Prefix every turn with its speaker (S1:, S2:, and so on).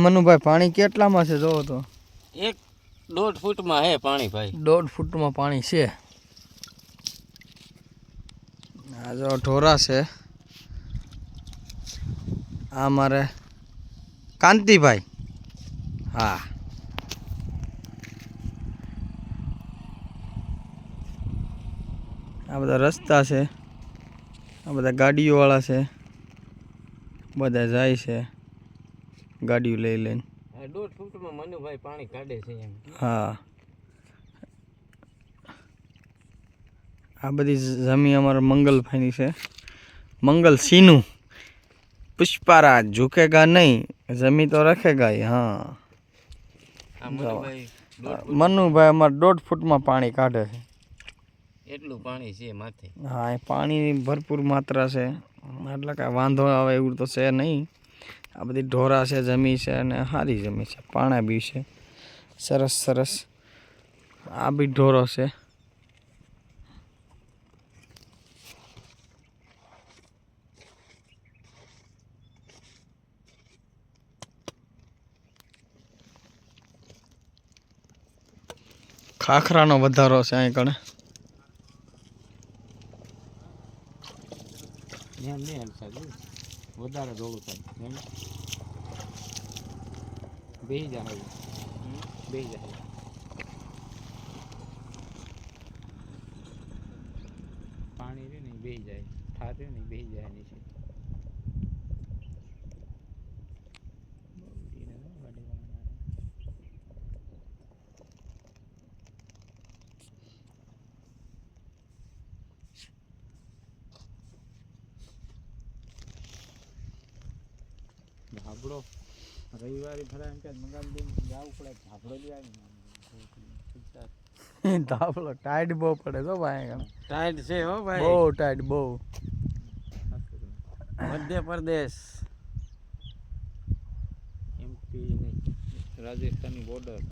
S1: મનુભાઈ પાણી કેટલામાં છે જોવો તો?
S2: 1.5 ફૂટમાં હે પાણી ભાઈ.
S1: 1.5 ફૂટમાં પાણી છે. આ જો ઢોરા છે. આ મારે કાંતિભાઈ. હા, આ બધા રસ્તા છે. આ બધા ગાડીઓવાળા છે. બધા જાય છે ગાડીઓ લઈ લઈને.
S2: 1.5 ફૂટમાં મનુભાઈ પાણી કાઢે છે એમ.
S1: હા, આ બધી જમીન અમારા મંગલભાઈની છે. મંગલ સીનું પુષ્પારાજ ઝુકેગા નહીં, જમી તો રખેગા. હા, મનુભાઈ અમારે 1.5 ફૂટમાં પાણી કાઢે છે.
S2: એટલું પાણી છે માથે.
S1: હા, એ પાણીની ભરપૂર માત્રા છે, એટલે કાંઈ વાંધો આવે એવું તો છે નહીં. આ બધી ઢોરા છે, જમી છે અને સારી જમી છે, પાણા બી છે સરસ સરસ. આ બી ઢોરો છે. ખાખરાનો વધારો છે અહીં કણે.
S2: વધારે દોડું થાય બેહી જાય પાણી રે ને બેહી જાય, ઠાર રે ને બેહી જાય નીચે. ધાબળો રવિવારે ભરાય એમ કે મંગાવી દઈને જવું પડે. ધાબળો બી આવી
S1: ધાબળો ટાઈટ બહુ પડે છો ભાઈ.
S2: ટાઈટ છે હો ભાઈ,
S1: બહુ ટાઈટ બહુ.
S2: મધ્યપ્રદેશ MP નહીં, રાજસ્થાનની બોર્ડર.